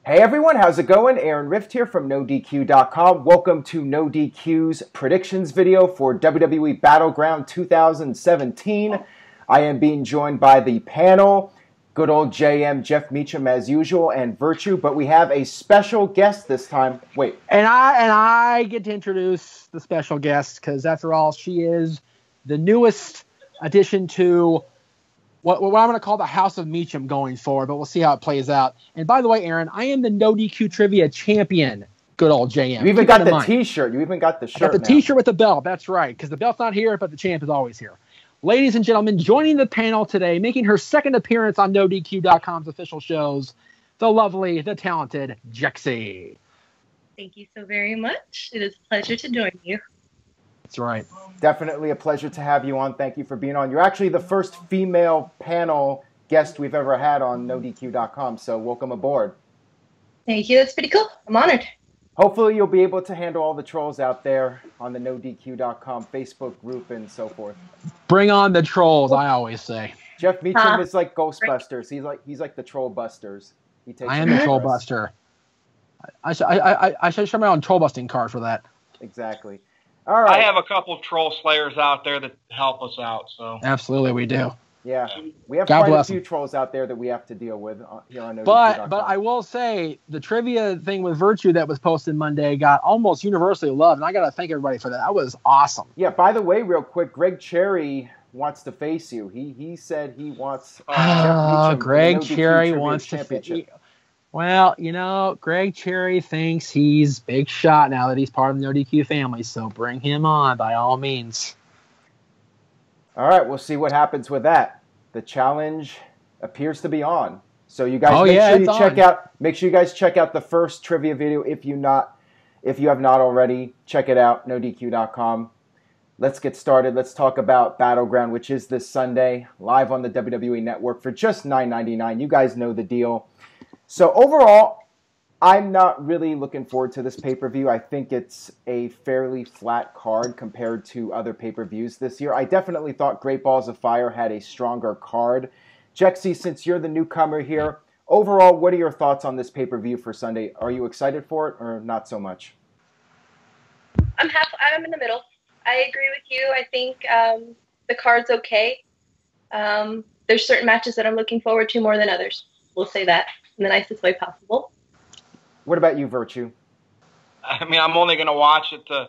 Hey everyone, how's it going? Aaron Rift here from NoDQ.com. Welcome to NoDQ's predictions video for WWE Battleground 2017. I am being joined by the panel, good old JM, Jeff Meacham as usual, and Virtue, but we have a special guest this time. Wait. And I get to introduce the special guest because after all, she is the newest addition to what I'm going to call the House of Meacham going forward, but we'll see how it plays out. And by the way, Aaron, I am the No DQ Trivia champion. Good old JM. You even got the T-shirt. You even got the shirt. I got the T-shirt with the belt. That's right, because the belt's not here, but the champ is always here. Ladies and gentlemen, joining the panel today, making her second appearance on NoDQ.com's official shows, the lovely, the talented Jexy. Thank you so very much. It is a pleasure to join you. That's right. Definitely a pleasure to have you on. Thank you for being on. You're actually the first female panel guest we've ever had on NoDQ.com, so welcome aboard. Thank you. That's pretty cool. I'm honored. Hopefully you'll be able to handle all the trolls out there on the NoDQ.com Facebook group and so forth. Bring on the trolls, I always say. Jeff Meacham is like Ghostbusters. He's like the Troll Busters. I am the Troll Buster. I should show my own troll busting card for that. Exactly. All right. I have a couple of troll slayers out there that help us out. So absolutely, we do. Yeah, we have quite a few trolls out there that we have to deal with here on NoDQ.com. But I will say the trivia thing with Virtue that was posted Monday got almost universally loved, and I got to thank everybody for that. That was awesome. Yeah. By the way, real quick, Greg Cherry wants to face you. He said he wants. Jeff Meacham Greg Cherry wants to face. Well, you know, Greg Cherry thinks he's big shot now that he's part of the NoDQ family, so bring him on by all means. All right, we'll see what happens with that. The challenge appears to be on. So you guys make sure you guys check out the first trivia video if you have not already. Check it out, NoDQ.com. Let's get started. Let's talk about Battleground, which is this Sunday, live on the WWE Network for just $9.99. You guys know the deal. So overall, I'm not really looking forward to this pay-per-view. I think it's a fairly flat card compared to other pay-per-views this year. I definitely thought Great Balls of Fire had a stronger card. Jexy, since you're the newcomer here, overall, what are your thoughts on this pay-per-view for Sunday? Are you excited for it or not so much? I'm in the middle. I agree with you. I think the card's okay. There's certain matches that I'm looking forward to more than others. We'll say that in the nicest way possible. What about you, Virtue? I mean, I'm only going to watch it to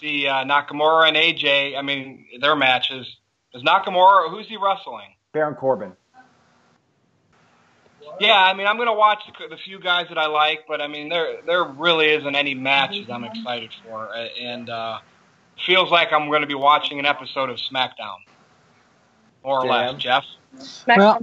see Nakamura and AJ. I mean, their matches. Is Nakamura, who's he wrestling? Baron Corbin. Yeah, I mean, I'm going to watch the few guys that I like, but I mean, there really isn't any matches I'm excited for, and feels like I'm going to be watching an episode of SmackDown, more or less. Jeff. Well,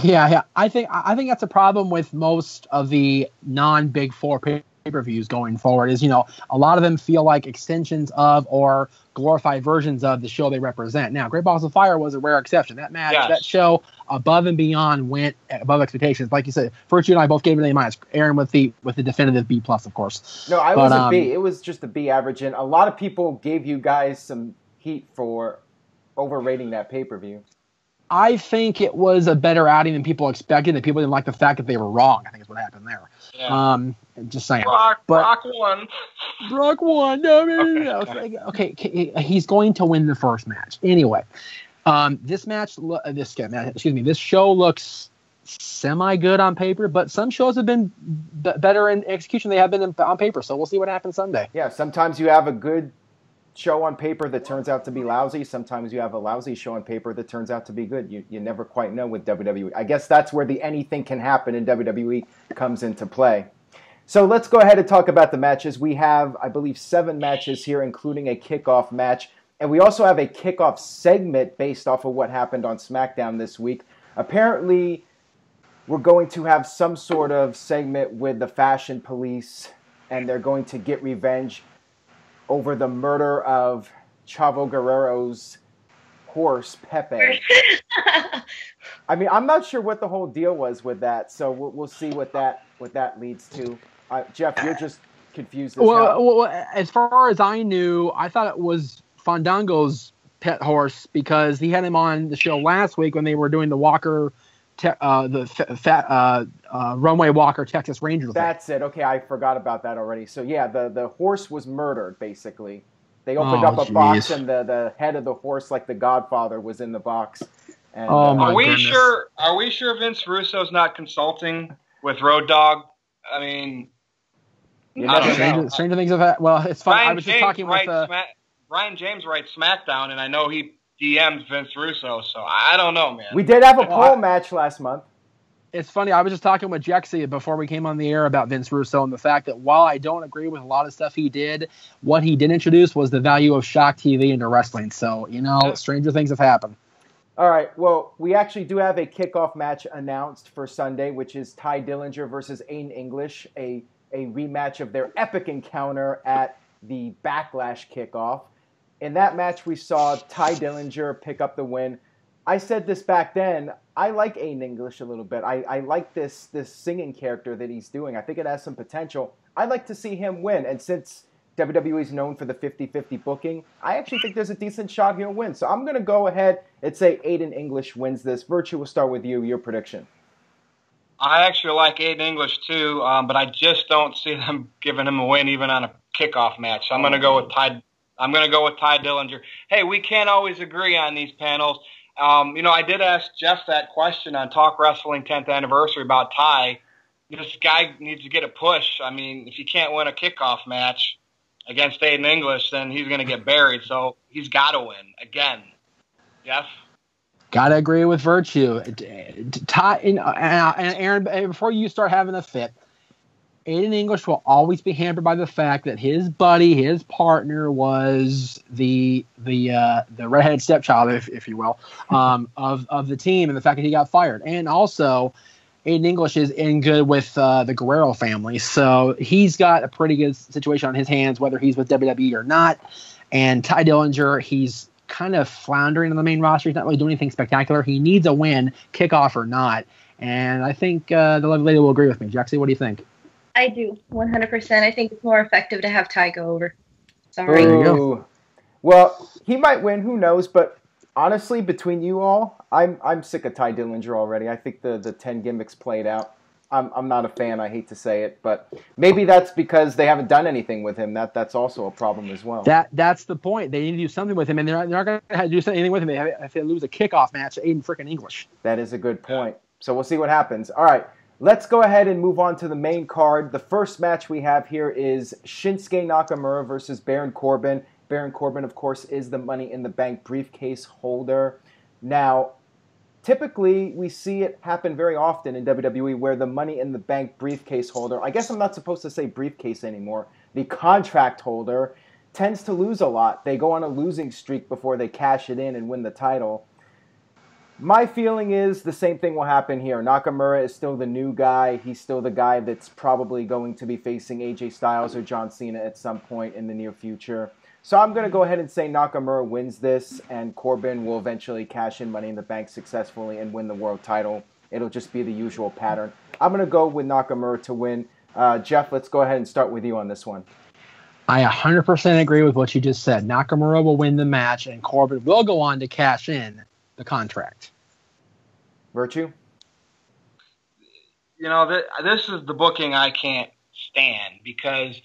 yeah. I think that's a problem with most of the non-Big Four pay-per-views going forward. Is a lot of them feel like extensions of or glorified versions of the show they represent. Now, Great Balls of Fire was a rare exception. That match, that show, above and beyond, went above expectations. Like you said, Virtue and I both gave it A-. Aaron with the definitive B+, of course. No, I was a B. It was just a B average, and a lot of people gave you guys some heat for overrating that pay-per-view. I think it was a better outing than people expected, and people didn't like the fact that they were wrong. I think is what happened there. Yeah. Just saying. Brock won. Brock won. No. Okay, he's going to win the first match. Anyway, this show looks semi-good on paper, but some shows have been better in execution. They have been on paper, so we'll see what happens Sunday. Yeah, sometimes you have a good show on paper that turns out to be lousy. Sometimes you have a lousy show on paper that turns out to be good. You never quite know with WWE. I guess that's where the anything can happen in WWE comes into play. So let's go ahead and talk about the matches. We have, I believe, 7 matches here, including a kickoff match. And we also have a kickoff segment based off of what happened on SmackDown this week. Apparently, we're going to have some sort of segment with the Fashion Police, and they're going to get revenge over the murder of Chavo Guerrero's horse, Pepe. I mean, I'm not sure what the whole deal was with that, so we'll see what that leads to. Jeff, you're just confused as hell. Well, as far as I knew, I thought it was Fandango's pet horse because he had him on the show last week when they were doing the Walker Runway Walker Texas Ranger thing. That's it. Okay, I forgot about that already. So yeah, the horse was murdered basically. They opened up a box and the head of the horse, like the Godfather, was in the box. And, are we sure Vince Russo's not consulting with Road Dogg? I mean, stranger things have happened. Well, it's funny. I was just talking with Ryan James writes SmackDown, and I know he DMs Vince Russo, so I don't know, man. We did have a pole match last month. It's funny. I was just talking with Jexy before we came on the air about Vince Russo and the fact that while I don't agree with a lot of stuff he did, what he did introduce was the value of Shock TV into wrestling. So, stranger things have happened. All right. Well, we actually do have a kickoff match announced for Sunday, which is Ty Dillinger versus Aiden English, a rematch of their epic encounter at the Backlash kickoff. In that match, we saw Ty Dillinger pick up the win. I said this back then. I like Aiden English a little bit. I like this singing character that he's doing. I think it has some potential. I'd like to see him win. And since WWE is known for the 50-50 booking, I actually think there's a decent shot he'll win. So I'm going to go ahead and say Aiden English wins this. Virtue, we'll start with you. Your prediction. I actually like Aiden English too, but I just don't see them giving him a win even on a kickoff match. So I'm going to go with Ty. I'm going to go with Ty Dillinger. Hey, we can't always agree on these panels. I did ask Jeff that question on Talk Wrestling 10th Anniversary about Ty. This guy needs to get a push. I mean, if he can't win a kickoff match against Aiden English, then he's going to get buried. So he's got to win again. Jeff? Got to agree with Virtue. Ty, and Aaron, before you start having a fit, Aiden English will always be hampered by the fact that his buddy, his partner, was the redheaded stepchild, if you will, of the team, and the fact that he got fired. And also, Aiden English is in good with the Guerrero family, so he's got a pretty good situation on his hands, whether he's with WWE or not. And Ty Dillinger, he's kind of floundering on the main roster. He's not really doing anything spectacular. He needs a win, kickoff or not. And I think the lovely lady will agree with me. Jaxie, what do you think? I do, 100%. I think it's more effective to have Ty go over. Sorry. There you go. Well, he might win. Who knows? But honestly, between you all, I'm sick of Ty Dillinger already. I think the 10 gimmicks played out. I'm not a fan. I hate to say it, but maybe that's because they haven't done anything with him. That's also a problem as well. That's the point. They need to do something with him, and they're not going to do anything with him if they lose a kickoff match to Aiden freaking English. That is a good point. So we'll see what happens. All right. Let's go ahead and move on to the main card. The first match we have here is Shinsuke Nakamura versus Baron Corbin. Baron Corbin, of course, is the Money in the Bank briefcase holder. Now, typically, we see it happen very often in WWE where the Money in the Bank briefcase holder, I guess I'm not supposed to say briefcase anymore, the contract holder tends to lose a lot. They go on a losing streak before they cash it in and win the title. My feeling is the same thing will happen here. Nakamura is still the new guy. He's still the guy that's probably going to be facing AJ Styles or John Cena at some point in the near future. So I'm going to go ahead and say Nakamura wins this, and Corbin will eventually cash in Money in the Bank successfully and win the world title. It'll just be the usual pattern. I'm going to go with Nakamura to win. Jeff, let's go ahead and start with you on this one. I 100% agree with what you just said. Nakamura will win the match, and Corbin will go on to cash in the contract. Virtue? This is the booking I can't stand, because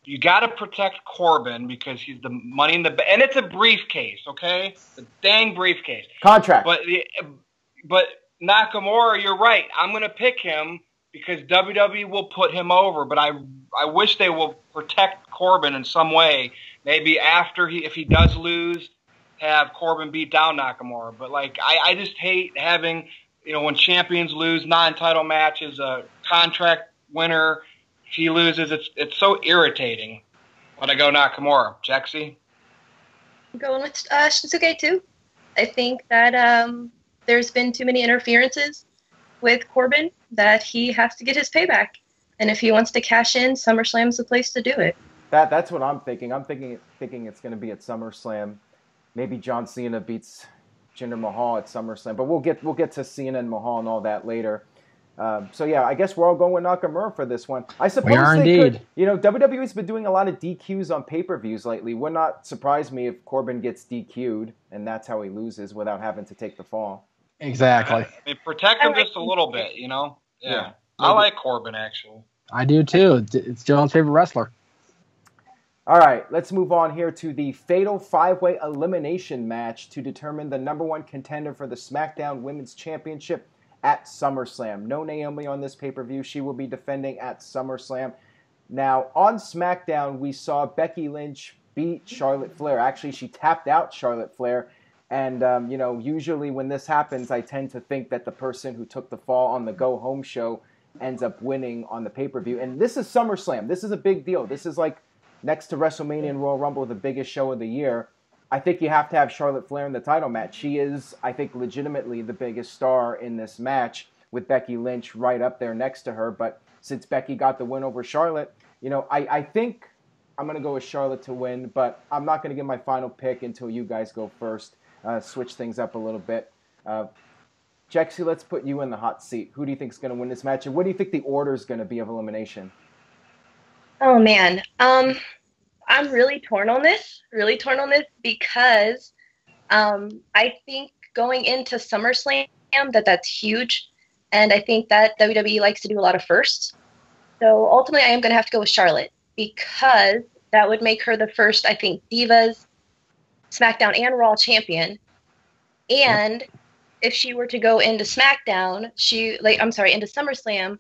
you got to protect Corbin because he's the Money in the Bank, and it's a briefcase, okay? The dang briefcase. Contract. But Nakamura, you're right. I'm going to pick him because WWE will put him over, but I wish they will protect Corbin in some way. Maybe after if he does lose, have Corbin beat down Nakamura. But I just hate having, when champions lose non-title matches, a contract winner, if he loses, it's so irritating. But I go Nakamura. Jaxie? I'm going with Shinsuke too. I think that there's been too many interferences with Corbin that he has to get his payback. And if he wants to cash in, SummerSlam's the place to do it. That's what I'm thinking. I'm thinking it's going to be at SummerSlam. Maybe John Cena beats Jinder Mahal at SummerSlam, but we'll get to Cena and Mahal and all that later. So yeah, I guess we're all going with Nakamura for this one. I suppose we are indeed. WWE's been doing a lot of DQs on pay-per-views lately. Would not surprise me if Corbin gets DQ'd and that's how he loses without having to take the fall. Exactly. I mean, protect him just a little bit, you know? Yeah. I like Corbin, actually. I do, too. It's John's favorite wrestler. All right, let's move on here to the Fatal 5-Way Elimination match to determine the number one contender for the SmackDown Women's Championship at SummerSlam. No Naomi on this pay-per-view. She will be defending at SummerSlam. Now, on SmackDown, we saw Becky Lynch beat Charlotte Flair. Actually, she tapped out Charlotte Flair. And, usually when this happens, I tend to think that the person who took the fall on the go-home show ends up winning on the pay-per-view. And this is SummerSlam. This is a big deal. This is like, next to WrestleMania and Royal Rumble, the biggest show of the year. I think you have to have Charlotte Flair in the title match. She is, I think, legitimately the biggest star in this match, with Becky Lynch right up there next to her. But since Becky got the win over Charlotte, I think I'm going to go with Charlotte to win, but I'm not going to give my final pick until you guys go first. Switch things up a little bit. Jexy, let's put you in the hot seat. Who do you think is going to win this match, and what do you think the order is going to be of elimination? Oh, man. I'm really torn on this because I think going into SummerSlam that's huge, and I think that WWE likes to do a lot of firsts. So ultimately, I am going to have to go with Charlotte because that would make her the first, I think, Divas, SmackDown, and Raw champion. And if she were to go into SmackDown, into SummerSlam,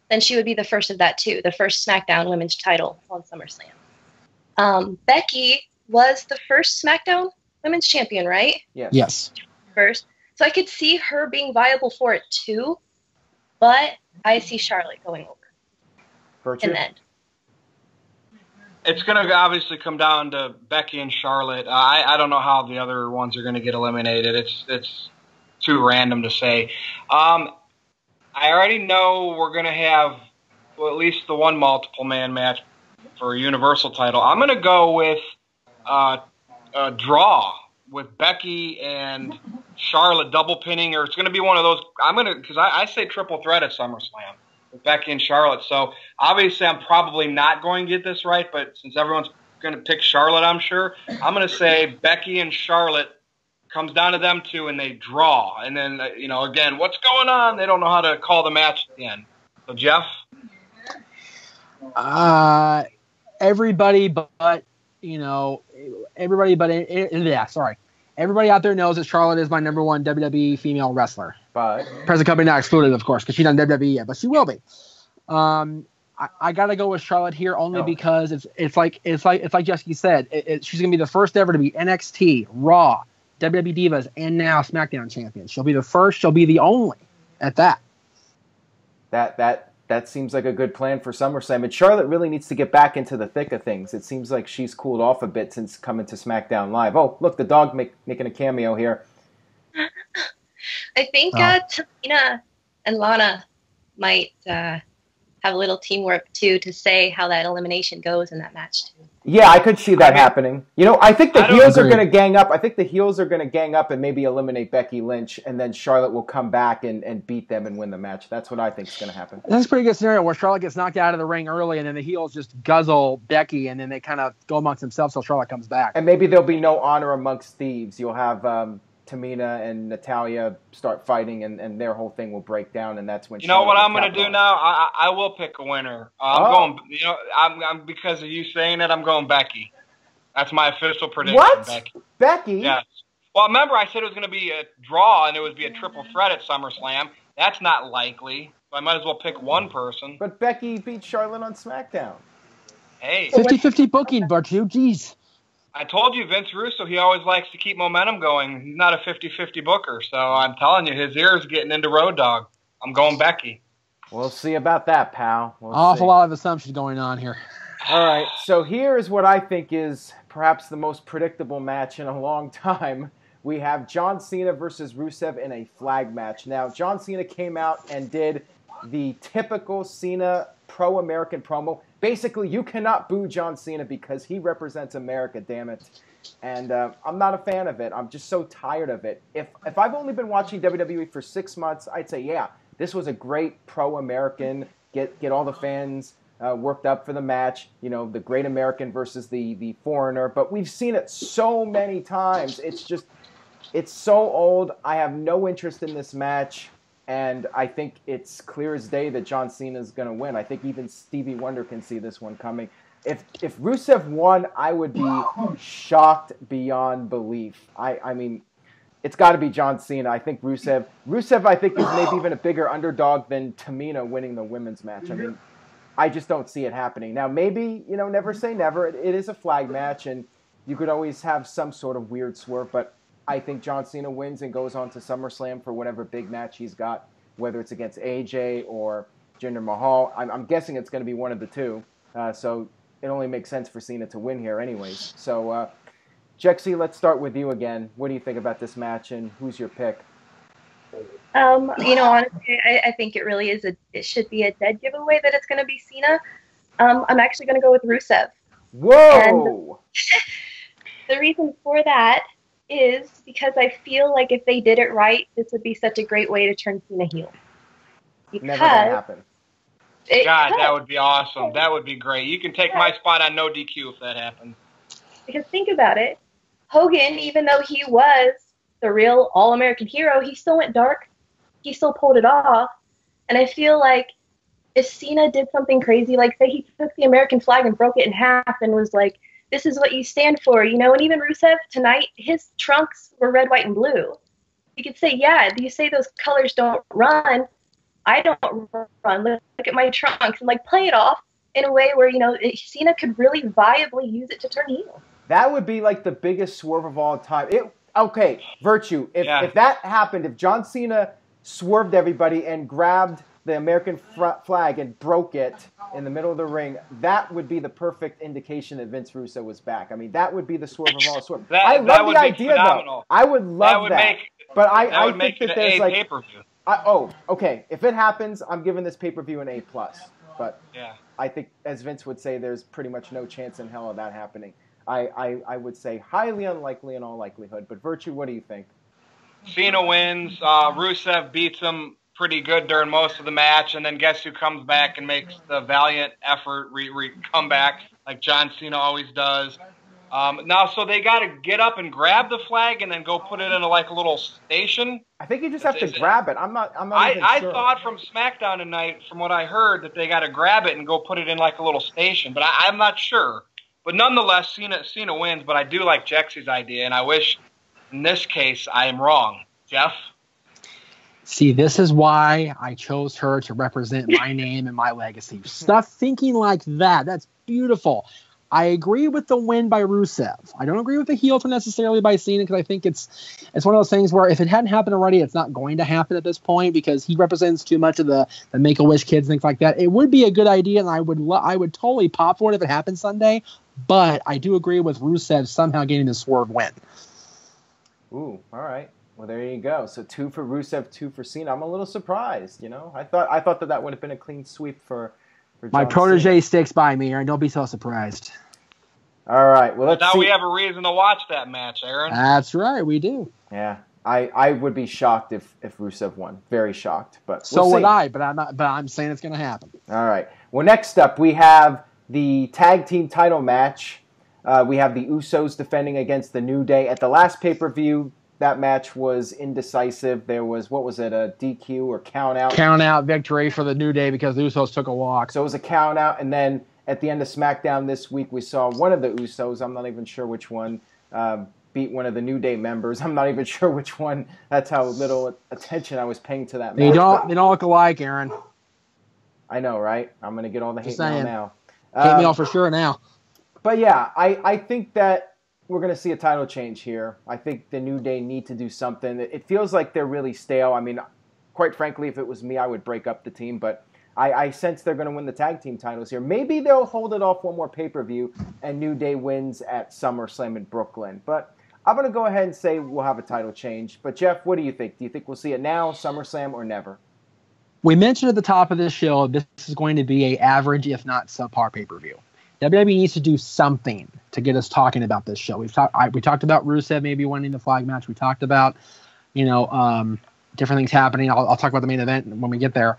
then she would be the first of that too, the first SmackDown Women's title on SummerSlam. Becky was the first SmackDown Women's champion, right? Yes. First. So I could see her being viable for it too, but I see Charlotte going over. In the end. It's going to obviously come down to Becky and Charlotte. I don't know how the other ones are going to get eliminated. It's too random to say. I already know we're going to have at least the one multiple man match for a Universal title. I'm going to go with a draw with Becky and Charlotte double pinning, or it's going to be one of those. Because I say triple threat at SummerSlam with Becky and Charlotte. So obviously I'm probably not going to get this right, but since everyone's going to pick Charlotte, I'm sure, I'm going to say Becky and Charlotte comes down to them two and they draw. And then, again, what's going on? They don't know how to call the match at the end. So, Jeff? Everybody out there knows that Charlotte is my number one WWE female wrestler. But present company not excluded, of course, because she's not WWE yet, but she will be. I gotta go with Charlotte here only because it's like Jessica said, she's gonna be the first ever to be NXT, Raw, WWE Divas, and now SmackDown champion. She'll be the first. She'll be the only at that. That seems like a good plan for SummerSlam. And Charlotte really needs to get back into the thick of things. It seems like she's cooled off a bit since coming to SmackDown Live. Oh, look, the dog making a cameo here. I think Tamina and Lana might have a little teamwork, too, to say how that elimination goes in that match, too. Yeah, I could see that happening. I think the heels are going to gang up. I think the heels are going to gang up and maybe eliminate Becky Lynch, and then Charlotte will come back and beat them and win the match. That's what I think is going to happen. That's a pretty good scenario where Charlotte gets knocked out of the ring early, and then the heels just guzzle Becky, and then they kind of go amongst themselves till Charlotte comes back. And maybe there'll be no honor amongst thieves. You'll have Tamina and Natalya start fighting, and their whole thing will break down, and that's when. What I'm going to do now? I will pick a winner. I'm going. I'm because of you saying it. I'm going Becky. That's my official prediction. What? Becky? Yes. Well, remember I said it was going to be a draw, and it would be a triple threat at SummerSlam. That's not likely. So I might as well pick one person. But Becky beat Charlotte on SmackDown. Hey. 50-50 booking, Virtue. Jeez. I told you, Vince Russo, he always likes to keep momentum going. He's not a 50-50 booker, so I'm telling you, his ear's getting into Road Dogg. I'm going Becky. We'll see about that, pal. Awful lot of assumptions going on here. All right, so here is what I think is perhaps the most predictable match in a long time. We have John Cena versus Rusev in a flag match. Now, John Cena came out and did the typical Cena pro-American promo. Basically, you cannot boo John Cena because he represents America, damn it. And I'm not a fan of it. I'm just so tired of it. If I've only been watching WWE for 6 months, I'd say, yeah, this was a great pro-American, get all the fans worked up for the match, the great American versus the foreigner. But we've seen it so many times. It's just, It's so old. I have no interest in this match, and I think it's clear as day that John Cena is going to win. I think even Stevie Wonder can see this one coming. If Rusev won, I would be shocked beyond belief. I mean, it's got to be John Cena. I think Rusev, I think, is maybe even a bigger underdog than Tamina winning the women's match. I mean, I just don't see it happening. Now, maybe, never say never. It is a flag match, and you could always have some sort of weird swerve, but I think John Cena wins and goes on to SummerSlam for whatever big match he's got, whether it's against AJ or Jinder Mahal. I'm guessing it's going to be one of the two, so it only makes sense for Cena to win here anyways. So, Jexy, let's start with you again. What do you think about this match, and who's your pick? Honestly, I think it really is it should be a dead giveaway that it's going to be Cena. I'm actually going to go with Rusev. Whoa! And the reason for that is because I feel like if they did it right, this would be such a great way to turn Cena heel. Never gonna happen. That would be awesome. That would be great. You can take my spot on no DQ if that happens. Because think about it. Hogan, even though he was the real all-American hero, he still went dark. He still pulled it off. And I feel like if Cena did something crazy, like say he took the American flag and broke it in half and was like, this is what you stand for, and even Rusev tonight, his trunks were red, white, and blue. You could say, yeah, you say those colors don't run. I don't run. Look at my trunks. And play it off in a way where, Cena could really viably use it to turn heel. That would be like the biggest swerve of all time. Okay, Virtue, if that happened, if John Cena swerved everybody and grabbed the American flag and broke it in the middle of the ring, that would be the perfect indication that Vince Russo was back. I mean, that would be the swerve of all swerve. I love the idea, though. I would love that. But I think that there's like pay-per-view. Okay. If it happens, I'm giving this pay-per-view an A+. But yeah. I think, as Vince would say, there's pretty much no chance in hell of that happening. I would say highly unlikely in all likelihood. But Virtue, what do you think? Cena wins. Rusev beats him pretty good during most of the match, and then guess who comes back and makes the valiant effort come back like John Cena always does. Now, so they got to get up and grab the flag and then go put it in a little station. I think you just have to grab it. I'm not even sure. I thought from SmackDown tonight, from what I heard, that they got to grab it and go put it in a little station, but I'm not sure. But nonetheless, Cena wins. But I do like Jexy's idea, and I wish in this case I am wrong. Jeff? See, this is why I chose her to represent my name and my legacy. Stop thinking like that. That's beautiful. I agree with the win by Rusev. I don't agree with the heel turn necessarily by Cena because I think it's one of those things where if it hadn't happened already, it's not going to happen at this point because he represents too much of the Make-A-Wish kids and things like that. It would be a good idea, and I would totally pop for it if it happened Sunday. But I do agree with Rusev somehow getting the swerve win. Ooh, all right. Well, there you go. So 2 for Rusev, 2 for Cena. I'm a little surprised, I thought that would have been a clean sweep for John my protege Cena. Sticks by me, Aaron. Don't be so surprised. All right. Well, let's see. We have a reason to watch that match, Aaron. That's right. We do. Yeah. I would be shocked if Rusev won. Very shocked. But so would I. But I'm not. But I'm saying it's going to happen. All right. Well, next up we have the tag team title match. We have the Usos defending against the New Day. At the last pay-per-view, that match was indecisive. There was, what was it, a DQ or count-out? Count-out victory for the New Day because the Usos took a walk. So it was a count-out, and then at the end of SmackDown this week, we saw one of the Usos, I'm not even sure which one, beat one of the New Day members. I'm not even sure which one. That's how little attention I was paying to that match. They don't look alike, Aaron. I know, right? I'm going to get all the hate mail now. Hate mail for sure now. But yeah, I think that we're going to see a title change here. I think the New Day need to do something. It feels like they're really stale. I mean, quite frankly, if it was me, I would break up the team. But I sense they're going to win the tag team titles here. Maybe they'll hold it off one more pay-per-view and New Day wins at SummerSlam in Brooklyn. But I'm going to go ahead and say we'll have a title change. But Jeff, what do you think? Do you think we'll see it now, SummerSlam, or never? We mentioned at the top of this show, this is going to be an average, if not subpar pay-per-view. WWE needs to do something to get us talking about this show. We talked about Rusev maybe winning the flag match. We talked about, different things happening. I'll talk about the main event when we get there.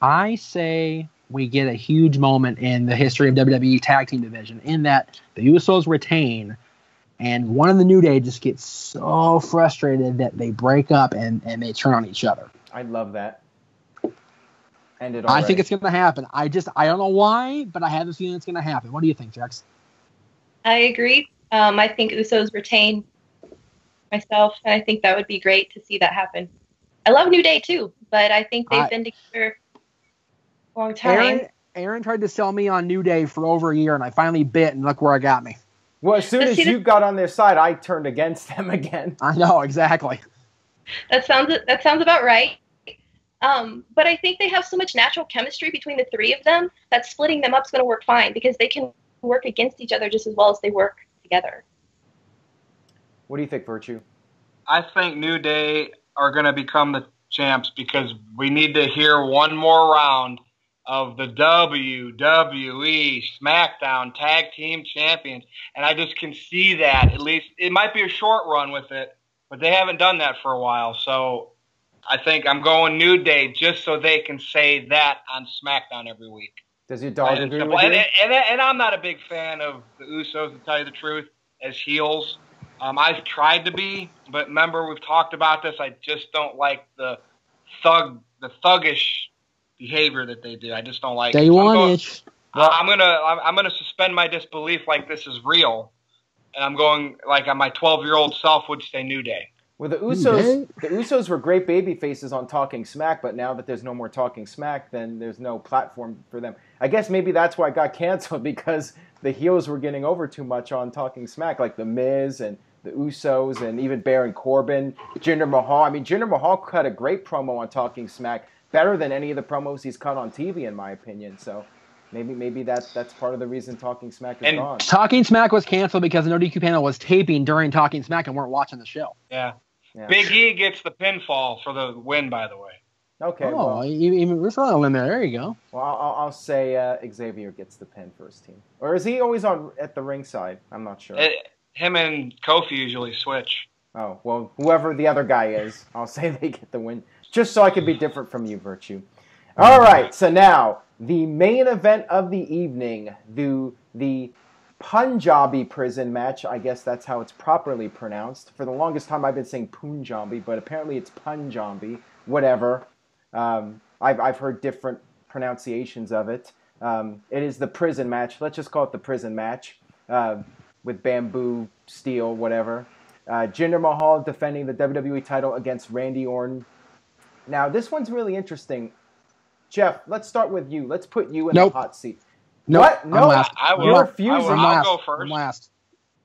I say we get a huge moment in the history of WWE tag team division in that the Usos retain and one of the New Day just gets so frustrated that they break up and they turn on each other. I love that. Ended I think it's going to happen. I don't know why, but I have a feeling it's going to happen. What do you think, Jax? I agree. I think Usos retain myself, and I think that would be great to see that happen. I love New Day too, but I think they've been together a long time. Aaron tried to sell me on New Day for over a year, and I finally bit, and look where it got me. Well, as soon as you got on their side, I turned against them again. I know, exactly. That sounds about right. But I think they have so much natural chemistry between the three of them that splitting them up is going to work fine because they can work against each other just as well as they work together. What do you think, Virtue? I think New Day are going to become the champs because we need to hear one more round of the WWE SmackDown Tag Team Champions. And I just can see that. At least it might be a short run with it, but they haven't done that for a while. So I think I'm going New Day just so they can say that on SmackDown every week. Does your dog agree with you? And I'm not a big fan of the Usos, to tell you the truth, as heels. I've tried to be, but remember we've talked about this. I just don't like the thuggish behavior that they do. I just don't like Day it. one itch. I'm gonna suspend my disbelief like this is real, and I'm going like my 12-year-old self would say New Day. Well, the Usos were great baby faces on Talking Smack, but now that there's no more Talking Smack, then there's no platform for them. I guess maybe that's why it got canceled, because the heels were getting over too much on Talking Smack, like The Miz and the Usos and even Baron Corbin, Jinder Mahal. I mean, Jinder Mahal cut a great promo on Talking Smack, better than any of the promos he's cut on TV, in my opinion. So maybe that's part of the reason Talking Smack is gone. Talking Smack was canceled because the No DQ panel was taping during Talking Smack and weren't watching the show. Yeah. Big E gets the pinfall for the win, by the way. Okay. Oh, we're throwing a limit. There you go. Well, I'll say Xavier gets the pin for his team. Or is he always at the ringside? I'm not sure. Him and Kofi usually switch. Oh, well, whoever the other guy is, I'll say they get the win. Just so I can be different from you, Virtue. All right, so now, the main event of the evening, the Punjabi prison match. I guess that's how it's properly pronounced. For the longest time, I've been saying Punjabi, but apparently it's Punjabi. Whatever. I've heard different pronunciations of it. It is the prison match. Let's just call it the prison match with bamboo, steel, whatever. Jinder Mahal defending the WWE title against Randy Orton. Now, this one's really interesting. Jeff, let's start with you. Let's put you in the hot seat. Nope. What? No, I will. You're refusing. I'll go first. I'm last.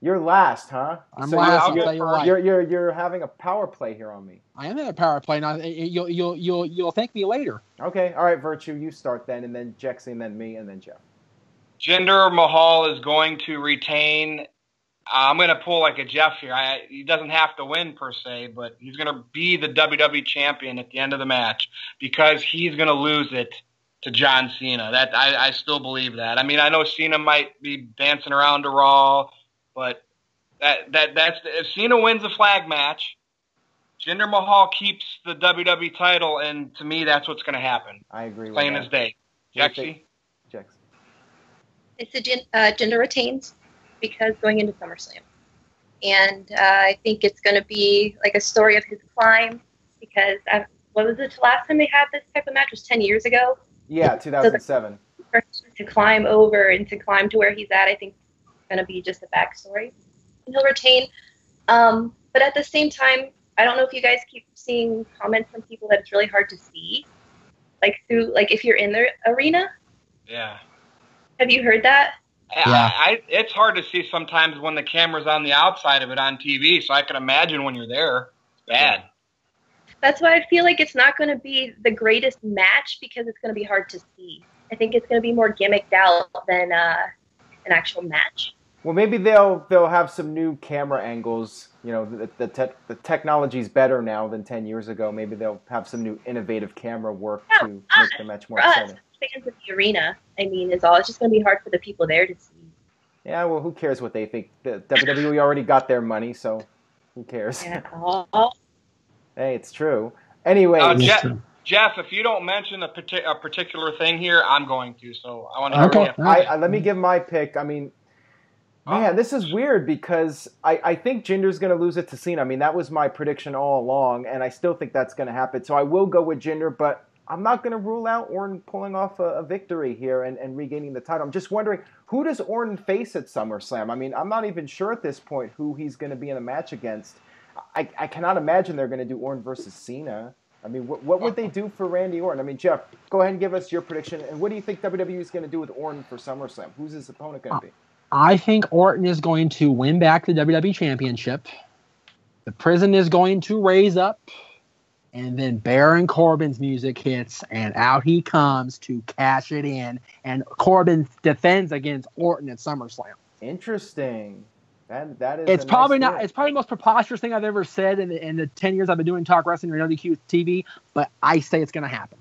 You're last, huh? I'm last. I'll tell you what. You're having a power play here on me. I am in a power play now. You'll thank me later. Okay. All right, Virtue, you start then, and then Jexy, and then me, and then Jeff. Jinder Mahal is going to retain. I'm going to pull like a Jeff here. He doesn't have to win per se, but he's going to be the WWE champion at the end of the match because he's going to lose it to John Cena. That I still believe that. I mean, I know Cena might be dancing around to Raw, but that's if Cena wins the flag match, Jinder Mahal keeps the WWE title, and to me, that's what's going to happen. I agree with plain that. as day. Jexy? It's Jinder retains because going into SummerSlam. And I think it's going to be like a story of his climb because what was it, the last time they had this type of match was 10 years ago? Yeah, 2007. So to climb over and to climb to where he's at, I think it's going to be just a backstory. And he'll retain. But at the same time, I don't know if you guys keep seeing comments from people that it's really hard to see. Like if you're in the arena. Yeah. Have you heard that? Yeah. It's hard to see sometimes when the camera's on the outside of it on TV, so I can imagine when you're there. It's bad. That's why I feel like it's not going to be the greatest match because it's going to be hard to see. I think it's going to be more gimmicked out than an actual match. Well, maybe they'll have some new camera angles. You know, the technology's better now than 10 years ago. Maybe they'll have some new innovative camera work to make the match more exciting. Fans of the arena, I mean, is all. It's just going to be hard for the people there to see. Yeah, well, who cares what they think? The WWE already got their money, so who cares? Yeah. Hey, it's true. Anyway, Jeff, if you don't mention a particular thing here, I'm going to. So I want to. Okay. Let me give my pick. I mean, Man, this is weird because I think Jinder's going to lose it to Cena. I mean, that was my prediction all along, and I still think that's going to happen. So I will go with Jinder, but I'm not going to rule out Orton pulling off a victory here and regaining the title. I'm just wondering, who does Orton face at SummerSlam? I mean, I'm not even sure at this point who he's going to be in a match against. I cannot imagine they're going to do Orton versus Cena. I mean, what would they do for Randy Orton? I mean, Jeff, go ahead and give us your prediction. And what do you think WWE is going to do with Orton for SummerSlam? Who's his opponent going to be? I think Orton is going to win back the WWE Championship. The prison is going to raise up. And then Baron Corbin's music hits, and out he comes to cash it in. And Corbin defends against Orton at SummerSlam. Interesting. That is. It's probably not. It's probably the most preposterous thing I've ever said in the 10 years I've been doing talk wrestling or WQ TV. But I say it's going to happen.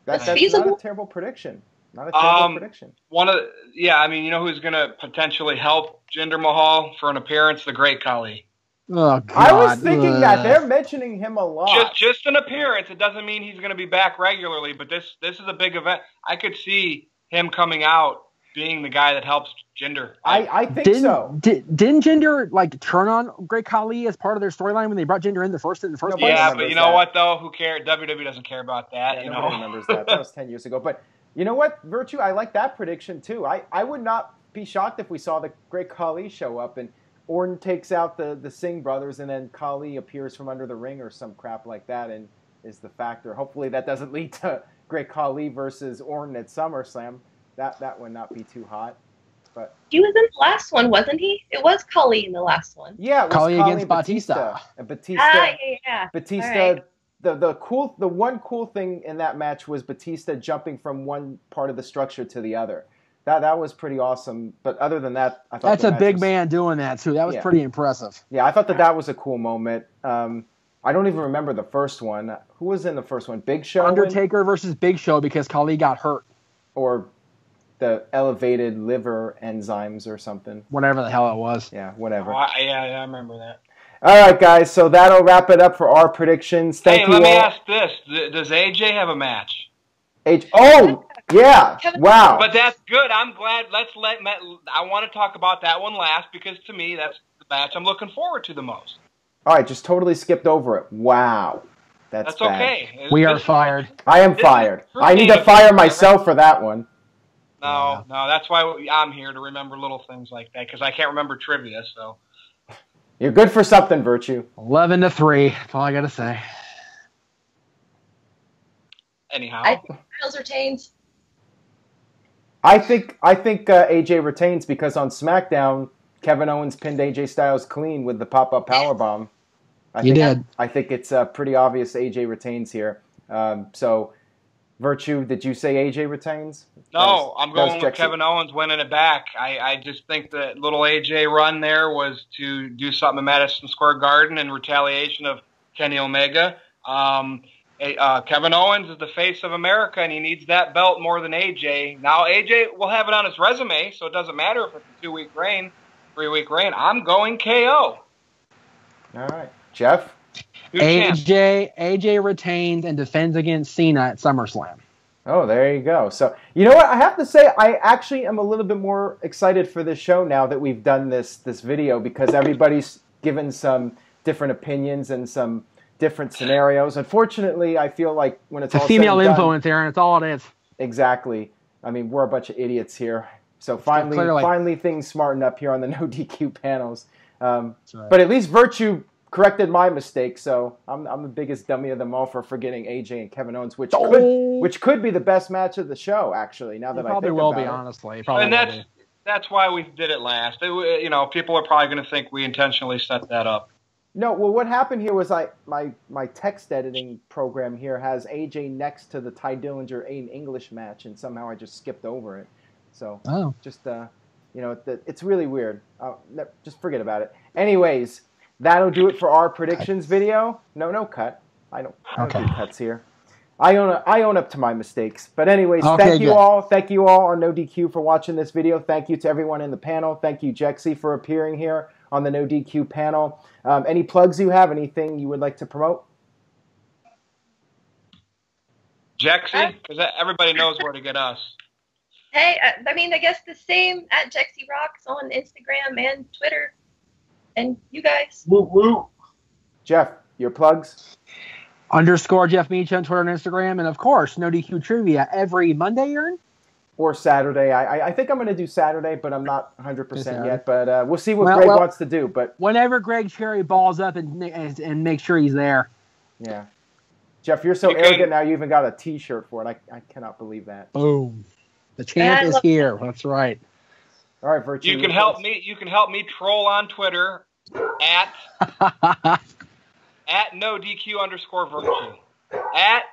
That's not a terrible prediction. Not a terrible prediction. I mean, you know who's going to potentially help Jinder Mahal for an appearance? The Great Khali. Oh, God. I was thinking that. They're mentioning him a lot. Just an appearance. It doesn't mean he's going to be back regularly, but this is a big event. I could see him coming out being the guy that helps Jinder. I think so. Didn't Jinder turn on Great Khali as part of their storyline when they brought Jinder in the first place? Yeah, but you know what though? Who cares? WWE doesn't care about that. Yeah, nobody remembers that. That was 10 years ago. But you know what, Virtue? I like that prediction too. I would not be shocked if we saw the Great Khali show up and Orton takes out the Singh brothers and then Khali appears from under the ring or some crap like that and is the factor. Hopefully that doesn't lead to Great Khali versus Orton at SummerSlam. That would not be too hot. But he was in the last one, wasn't he? It was Khali in the last one. Yeah, it was Khali against Batista. And Batista. Yeah. Batista. Right. The one cool thing in that match was Batista jumping from one part of the structure to the other. That was pretty awesome. But other than that, I thought that's a big man doing that too. That was pretty impressive. Yeah, I thought that was a cool moment. I don't even remember the first one. Who was in the first one? Big Show? Undertaker versus Big Show because Khali got hurt. Or the elevated liver enzymes or something. Whatever the hell it was. Yeah, whatever. Oh, I remember that. All right, guys, so that'll wrap it up for our predictions. Thank you let me all. ask this. Does AJ have a match? Yeah. Wow. But that's good. I'm glad. I want to talk about that one last because to me, that's the match I'm looking forward to the most. All right, just totally skipped over it. Wow. That's bad. Okay. We are fired. I am fired. I need to fire myself for that one. No, that's why I'm here to remember little things like that because I can't remember trivia, so. You're good for something, Virtue. 11-3. That's all I got to say. Anyhow. I think Styles retains. I think AJ retains because on SmackDown, Kevin Owens pinned AJ Styles clean with the pop-up powerbomb. I think it's pretty obvious AJ retains here. So, Virtue, did you say AJ retains? No, I'm going with Kevin Owens winning it back. I just think the little AJ run there was to do something in Madison Square Garden in retaliation of Kenny Omega. Kevin Owens is the face of America, and he needs that belt more than AJ. Now, AJ will have it on his resume, so it doesn't matter if it's a 2-week reign, 3-week reign. I'm going KO. All right. Jeff? AJ retains and defends against Cena at SummerSlam. Oh, there you go. So, you know what? I have to say, I actually am a little bit more excited for this show now that we've done this video because everybody's given some different opinions and some different scenarios. Unfortunately, I feel like when it's all female said and done, influence, Aaron. It's all it is. Exactly. I mean, we're a bunch of idiots here. So finally things smarten up here on the No DQ panels. Right. But at least Virtue corrected my mistake, so I'm the biggest dummy of them all for forgetting AJ and Kevin Owens, which could be the best match of the show, actually. Now that I think about it, probably will be, honestly. And that's why we did it last. People are probably going to think we intentionally set that up. No, well, what happened here was my text editing program here has AJ next to the Ty Dillinger Aiden English match, and somehow I just skipped over it. So it's really weird. Just forget about it. Anyways. That'll do it for our predictions video. No cut. I don't do cuts here. I own up to my mistakes. But anyways, thank you all. Thank you all on No DQ for watching this video. Thank you to everyone in the panel. Thank you, Jexy, for appearing here on the No DQ panel. Any plugs you have? Anything you would like to promote? Jexy, because everybody knows where to get us. Hey, I mean, I guess the same at Jexy Rocks on Instagram and Twitter. And you guys. Woo woo. Jeff, your plugs? _ Jeff Meach on Twitter and Instagram. And of course, No DQ Trivia every Monday, Aaron? Or Saturday. I think I'm going to do Saturday, but I'm not 100% yet. But we'll see what Greg wants to do. But whenever Greg Cherry balls up and make sure he's there. Yeah. Jeff, you're so arrogant now you even got a T-shirt for it. I cannot believe that. Boom. The champ is here. That's right. All right, Virtue. You can help me. You can help me troll on Twitter at @NoDQ_Virtue. At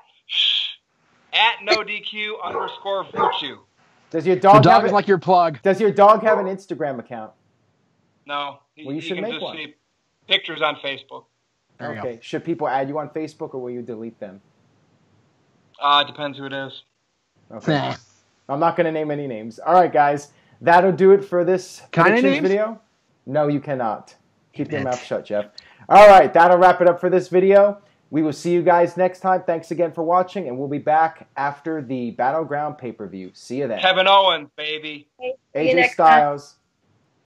@NoDQ_Virtue. Does your dog have like your plug? Does your dog have an Instagram account? No. Well, you should make one. See pictures on Facebook. Okay. Should people add you on Facebook or will you delete them? It depends who it is. Okay. I'm not going to name any names. All right, guys. That'll do it for this predictions video. No, you cannot. Keep your mouth shut, Jeff. All right. That'll wrap it up for this video. We will see you guys next time. Thanks again for watching, and we'll be back after the Battleground pay-per-view. See you then. Kevin Owens, baby. AJ Styles.